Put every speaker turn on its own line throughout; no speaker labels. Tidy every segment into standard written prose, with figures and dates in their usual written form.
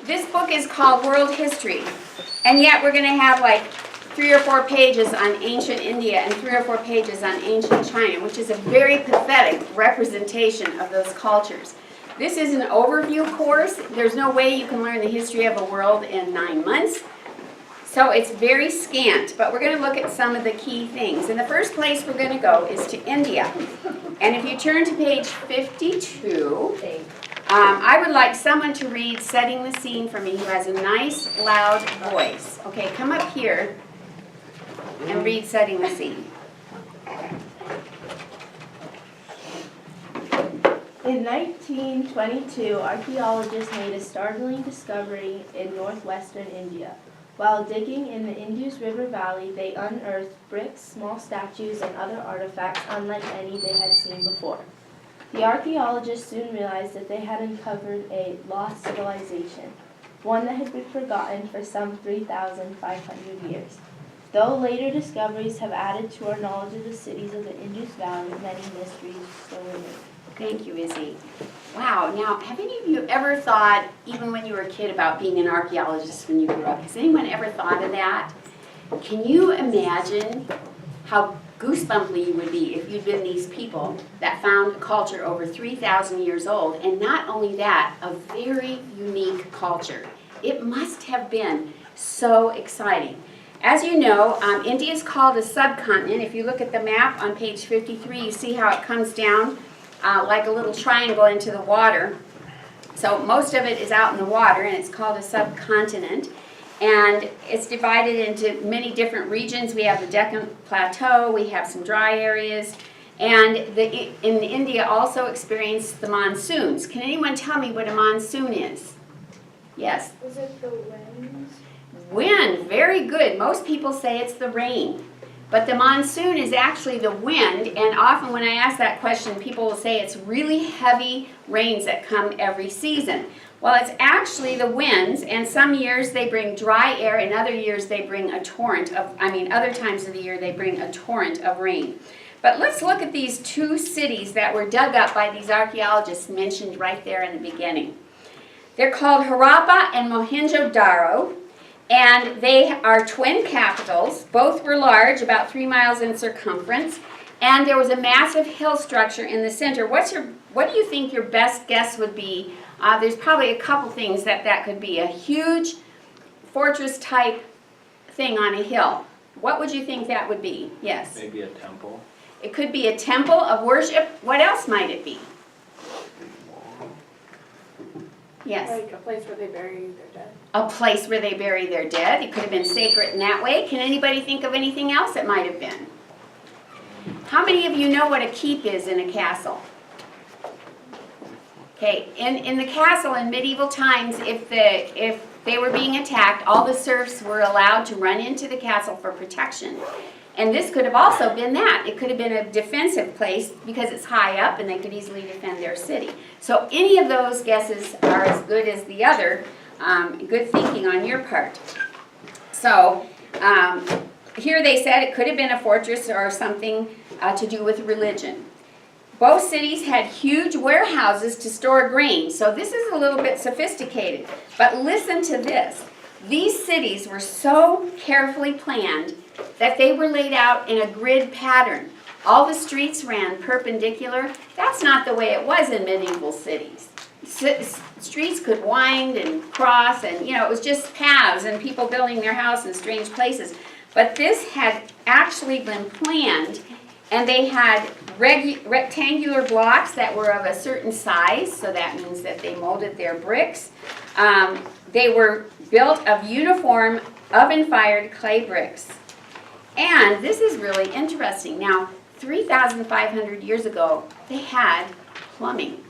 This book is called World History, and yet we're going to have like 3 or 4 pages on ancient India and 3 or 4 pages on ancient China, which is a very pathetic representation of those cultures. This is an overview course. There's no way you can learn the history of a world in 9 months. So it's very scant, but we're going to look at some of the key things. And the first place we're going to go is to India. And if you turn to page 52, I would like someone to read Setting the Scene for me who has a nice, loud voice. Okay, come up here and read Setting the Scene.
In 1922, archaeologists made a startling discovery in northwestern India. While digging in the Indus River Valley, they unearthed bricks, small statues, and other artifacts unlike any they had seen before. The archaeologists soon realized that they had uncovered a lost civilization, one that had been forgotten for some 3,500 years. Though later discoveries have added to our knowledge of the cities of the Indus Valley, many mysteries still remain.
Thank you, Izzy. Wow, now, have any of you ever thought, even when you were a kid, about being an archaeologist when you grew up? Has anyone ever thought of that? Can you imagine how goosebumpy you would be if you'd been these people that found a culture over 3,000 years old, and not only that, a very unique culture? It must have been so exciting. As you know, India is called a subcontinent. If you look at the map on page 53, you see how it comes down like a little triangle into the water. So most of it is out in the water, and it's called a subcontinent. And it's divided into many different regions. We have the Deccan Plateau, we have some dry areas, and in India also experienced the monsoons. Can anyone tell me what a monsoon is? Yes?
Is it the winds?
Wind, very good. Most people say it's the rain. But the monsoon is actually the wind, and often when I ask that question, people will say it's really heavy rains that come every season. Well, it's actually the winds, and some years they bring dry air, and other years they bring a torrent of, other times of the year they bring a torrent of rain. But let's look at these 2 cities that were dug up by these archaeologists mentioned right there in the beginning. They're called Harappa and Mohenjo-Daro. And they are twin capitals. Both were large, about 3 miles in circumference. And there was a massive hill structure in the center. What do you think your best guess would be? There's probably a couple things that could be. A huge fortress-type thing on a hill. What would you think that would be? Yes?
Maybe a temple.
It could be a temple of worship. What else might it be? Yes?
Like a place where they bury their dead.
A place where they bury their dead. It could have been sacred in that way. Can anybody think of anything else it might have been? How many of you know what a keep is in a castle? Okay, in the castle in medieval times, if they were being attacked, all the serfs were allowed to run into the castle for protection. And this could have also been that. It could have been a defensive place because it's high up and they could easily defend their city. So any of those guesses are as good as the other. Good thinking on your part. So here they said it could have been a fortress or something to do with religion. Both cities had huge warehouses to store grain. So this is a little bit sophisticated. But listen to this. These cities were so carefully planned that they were laid out in a grid pattern. All the streets ran perpendicular. That's not the way it was in medieval cities. Streets could wind and cross, and it was just paths and people building their house in strange places. But this had actually been planned, and they had rectangular blocks that were of a certain size, so that means that they molded their bricks. They were built of uniform oven-fired clay bricks. And this is really interesting. Now, 3,500 years ago, they had plumbing.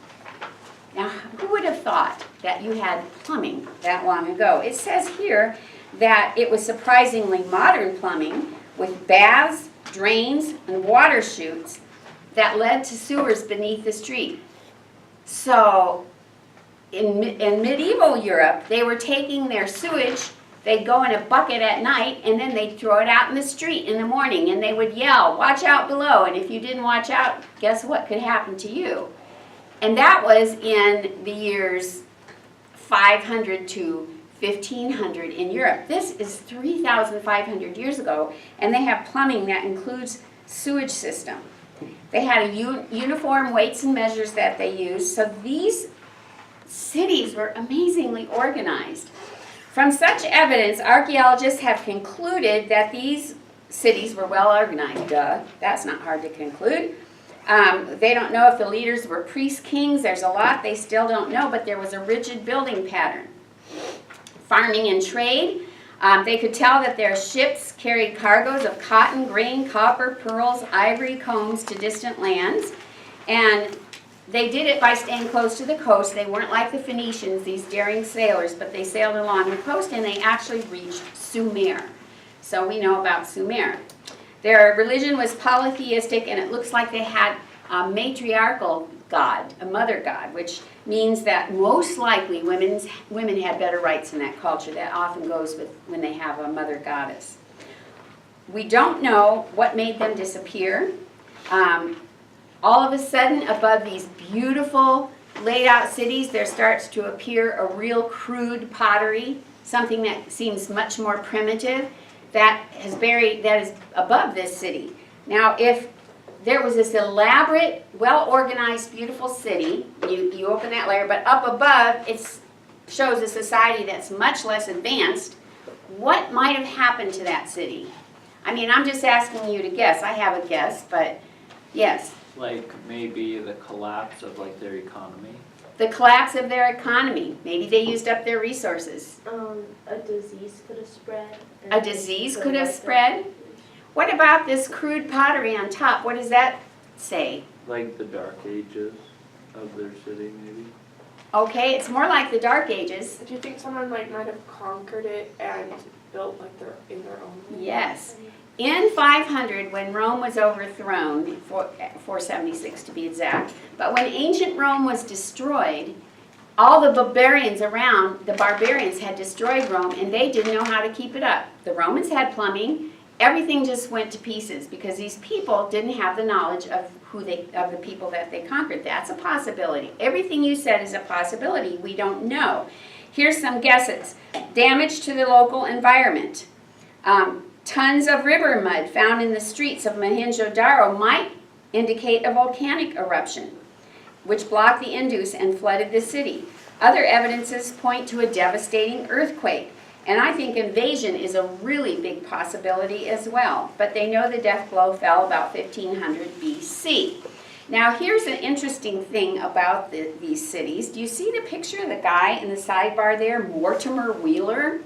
Now, who would have thought that you had plumbing that long ago? It says here that it was surprisingly modern plumbing with baths, drains, and water chutes that led to sewers beneath the street. So, in medieval Europe, they were taking their sewage. They'd go in a bucket at night, and then they'd throw it out in the street in the morning, and they would yell, "Watch out below," and if you didn't watch out, guess what could happen to you? And that was in the years 500 to 1500 in Europe. This is 3,500 years ago, and they have plumbing that includes sewage system. They had a uniform weights and measures that they used, so these cities were amazingly organized. From such evidence, archaeologists have concluded that these cities were well organized. Duh, that's not hard to conclude. They don't know if the leaders were priests, kings. There's a lot they still don't know, but there was a rigid building pattern. Farming and trade. They could tell that their ships carried cargoes of cotton, grain, copper, pearls, ivory, combs to distant lands. And they did it by staying close to the coast. They weren't like the Phoenicians, these daring sailors, but they sailed along the coast and they actually reached Sumer. So we know about Sumer. Their religion was polytheistic, and it looks like they had a matriarchal god, a mother god, which means that most likely women had better rights in that culture. That often goes with when they have a mother goddess. We don't know what made them disappear. All of a sudden, above these beautiful laid out cities, there starts to appear a real crude pottery, something that seems much more primitive, that is above this city. Now, if there was this elaborate, well-organized, beautiful city, you open that layer, but up above it shows a society that's much less advanced. What might have happened to that city? I mean, I'm just asking you to guess. I have a guess, but yes.
Like maybe the collapse of like their economy.
The collapse of their economy. Maybe they used up their resources.
A disease could have spread.
A disease could have spread? What about this crude pottery on top? What does that say?
Like the dark ages of their city, maybe.
Okay, it's more like the Dark Ages.
Do you think someone might have conquered it and built like in their own way?
Yes. In 500, when Rome was overthrown, 476 to be exact, but when ancient Rome was destroyed, all the barbarians had destroyed Rome, and they didn't know how to keep it up. The Romans had plumbing. Everything just went to pieces because these people didn't have the knowledge of the people that they conquered. That's a possibility. Everything you said is a possibility. We don't know. Here's some guesses. Damage to the local environment. Tons of river mud found in the streets of Mohenjo-Daro might indicate a volcanic eruption, which blocked the Indus and flooded the city. Other evidences point to a devastating earthquake. And I think invasion is a really big possibility as well. But they know the death blow fell about 1500 BC. Now here's an interesting thing about these cities. Do you see the picture of the guy in the sidebar there, Mortimer Wheeler?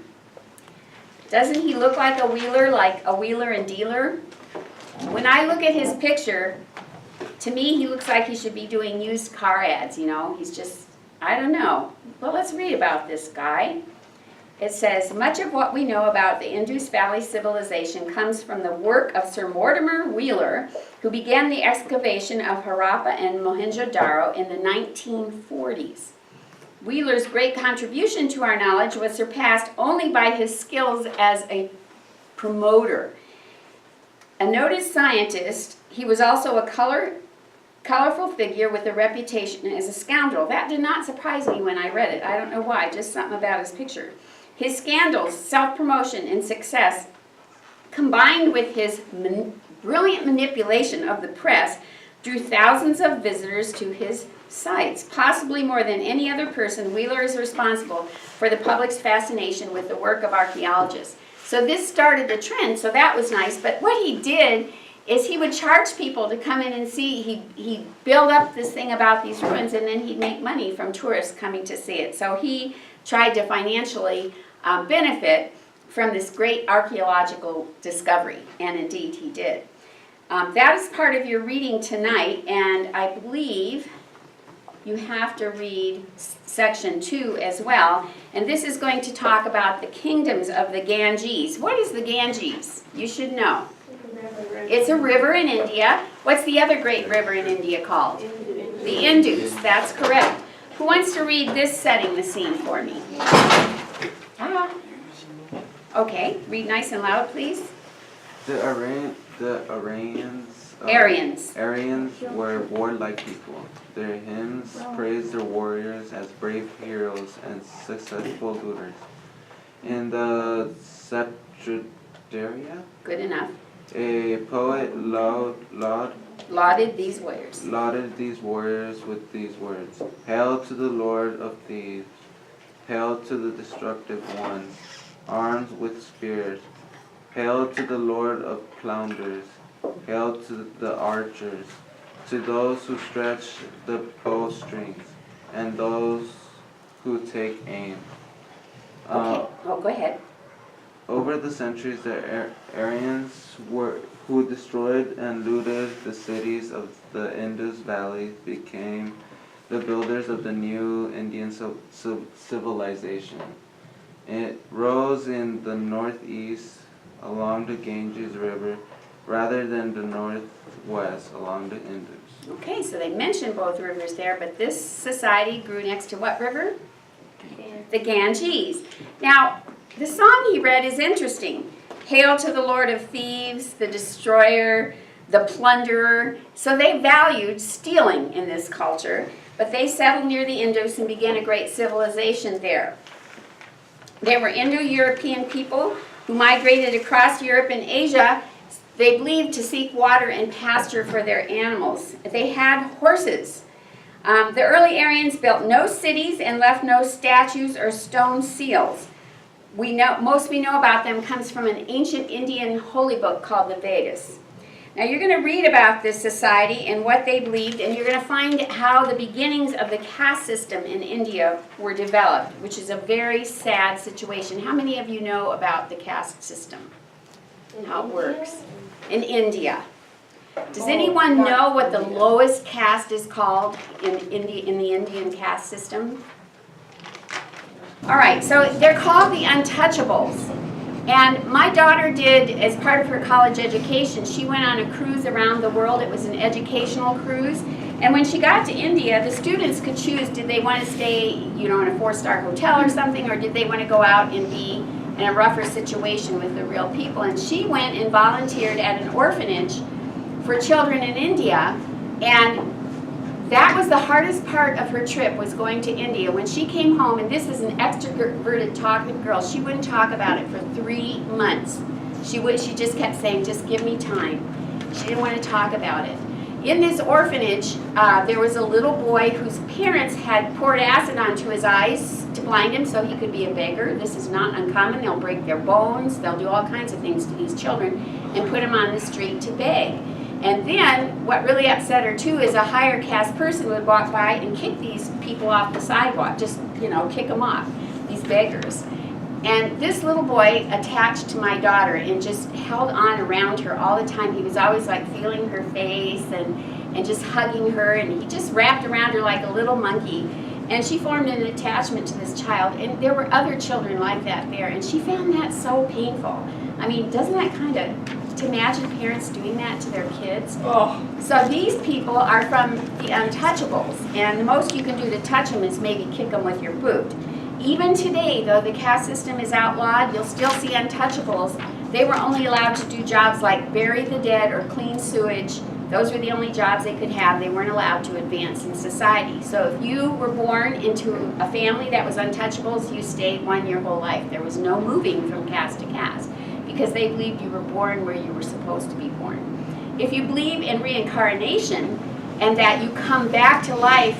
Doesn't he look like a wheeler and dealer? When I look at his picture, to me he looks like he should be doing used car ads, you know. He's just, I don't know. Well, let's read about this guy. It says, much of what we know about the Indus Valley civilization comes from the work of Sir Mortimer Wheeler, who began the excavation of Harappa and Mohenjo-Daro in the 1940s. Wheeler's great contribution to our knowledge was surpassed only by his skills as a promoter. A noted scientist, he was also a colorful figure with a reputation as a scoundrel. That did not surprise me when I read it. I don't know why, just something about his picture. His scandals, self-promotion, and success, combined with his brilliant manipulation of the press, drew thousands of visitors to his sites. Possibly more than any other person, Wheeler is responsible for the public's fascination with the work of archaeologists. So this started a trend, so that was nice. But what he did is he would charge people to come in and see. He'd build up this thing about these ruins, and then he'd make money from tourists coming to see it. So he tried to financially benefit from this great archaeological discovery, and indeed he did. That is part of your reading tonight, and I believe you have to read section 2 as well, and this is going to talk about the kingdoms of the Ganges. What is the Ganges? You should know. It's a river in India. What's the other great river in India called? The Indus, that's correct. Who wants to read this setting the scene for me? Okay, read nice and loud, please.
The Iranians
Aryans.
Aryans were warlike people. Their hymns praised their warriors as brave heroes and successful rulers. In the Septuagint,
Good enough.
a poet
Lauded these warriors.
lauded these warriors with these words: Hail to the Lord of thieves! Hail to the destructive ones, armed with spears! Hail to the Lord of plunders! Hail to the archers! To those who stretch the bowstrings and those who take aim.
Okay. Oh, go ahead.
Over the centuries, the Aryans who destroyed and looted the cities of the Indus Valley became the builders of the new Indian civilization. It rose in the northeast along the Ganges River rather than the northwest along the Indus.
Okay, so they mentioned both rivers there, but this society grew next to what river? The Ganges. Now, the song he read is interesting. Hail to the Lord of Thieves, the destroyer, the plunderer. So they valued stealing in this culture, but they settled near the Indus and began a great civilization there. They were Indo-European people who migrated across Europe and Asia, they believed, to seek water and pasture for their animals. They had horses. The early Aryans built no cities and left no statues or stone seals. Most we know about them comes from an ancient Indian holy book called the Vedas. Now you're going to read about this society and what they believed, and you're going to find how the beginnings of the caste system in India were developed, which is a very sad situation. How many of you know about the caste system and how it works? In India. Does anyone know what the lowest caste is called in the Indian caste system? All right, so they're called the untouchables. And my daughter did, as part of her college education, she went on a cruise around the world. It was an educational cruise. And when she got to India, the students could choose, did they want to stay, in a 4-star hotel or something, or did they want to go out and be in a rougher situation with the real people? And she went and volunteered at an orphanage for children in India, and that was the hardest part of her trip, was going to India. When she came home, and this is an extroverted talkative girl, she wouldn't talk about it for 3 months. She just kept saying, just give me time. She didn't want to talk about it. In this orphanage, there was a little boy whose parents had poured acid onto his eyes to blind him so he could be a beggar. This is not uncommon. They'll break their bones. They'll do all kinds of things to these children and put them on the street to beg. And then what really upset her too is a higher caste person would walk by and kick these people off the sidewalk, just, kick them off, these beggars. And this little boy attached to my daughter and just held on around her all the time. He was always like feeling her face and just hugging her, and he just wrapped around her like a little monkey. And she formed an attachment to this child, and there were other children like that there, and she found that so painful. I mean, doesn't that kind of, to imagine parents doing that to their kids?
Oh.
So these people are from the untouchables, and the most you can do to touch them is maybe kick them with your boot. Even today, though the caste system is outlawed, you'll still see untouchables. They were only allowed to do jobs like bury the dead or clean sewage. Those were the only jobs they could have. They weren't allowed to advance in society. So if you were born into a family that was untouchables, you stayed one your whole life. There was no moving from caste to caste because they believed you were born where you were supposed to be born. If you believe in reincarnation and that you come back to life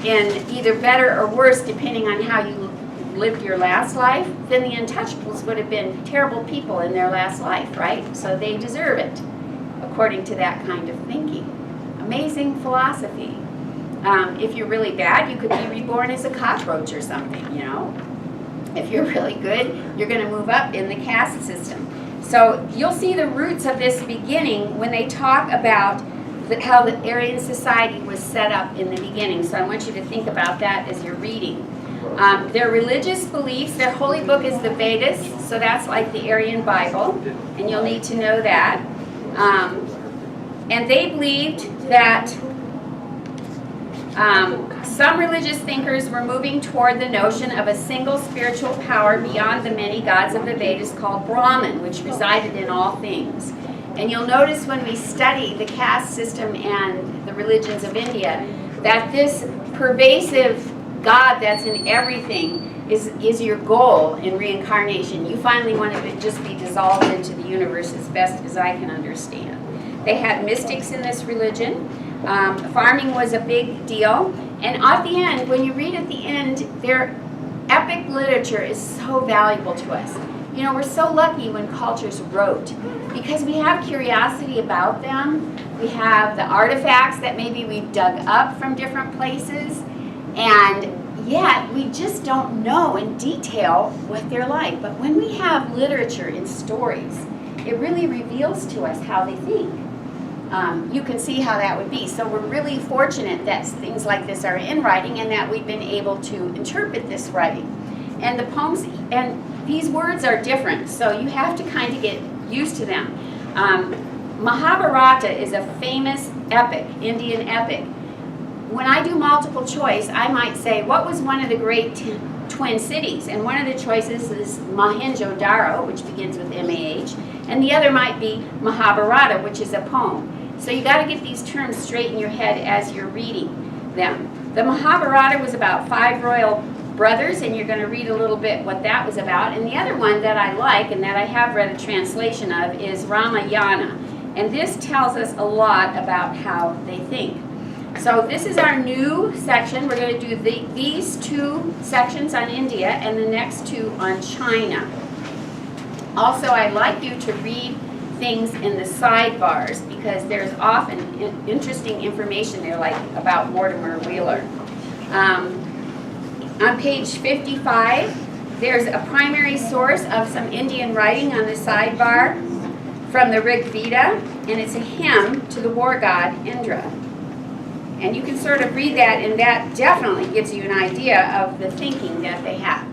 in either better or worse depending on how you lived your last life, then the untouchables would have been terrible people in their last life, right? So they deserve it, according to that kind of thinking. Amazing philosophy. If you're really bad, you could be reborn as a cockroach or something, If you're really good, you're going to move up in the caste system. So you'll see the roots of this beginning when they talk about how the Aryan society was set up in the beginning. So I want you to think about that as you're reading. Their religious beliefs, their holy book is the Vedas, so that's like the Aryan Bible, and you'll need to know that. And they believed that some religious thinkers were moving toward the notion of a single spiritual power beyond the many gods of the Vedas called Brahman, which resided in all things. And you'll notice when we study the caste system and the religions of India, that this pervasive God that's in everything is your goal in reincarnation. You finally want to just be dissolved into the universe as best as I can understand. They had mystics in this religion. Farming was a big deal. And at the end, when you read at the end, their epic literature is so valuable to us. You know, we're so lucky when cultures wrote because we have curiosity about them. We have the artifacts that maybe we've dug up from different places, and yet we just don't know in detail what they're like. But when we have literature in stories, it really reveals to us how they think. You can see how that would be. So we're really fortunate that things like this are in writing and that we've been able to interpret this writing. And the poems, and these words are different, so you have to kind of get used to them. Mahabharata is a famous epic, Indian epic. When I do multiple choice, I might say, what was one of the great twin cities? And one of the choices is Mohenjo-Daro, which begins with M-A-H, and the other might be Mahabharata, which is a poem. So you got to get these terms straight in your head as you're reading them. The Mahabharata was about 5 royal brothers, and you're going to read a little bit what that was about. And the other one that I like and that I have read a translation of is Ramayana. And this tells us a lot about how they think. So this is our new section. We're going to do these 2 sections on India and the next 2 on China. Also, I'd like you to read things in the sidebars because there's often interesting information there, like about Mortimer Wheeler. On page 55, there's a primary source of some Indian writing on the sidebar from the Rig Veda, and it's a hymn to the war god Indra. And you can sort of read that, and that definitely gives you an idea of the thinking that they have.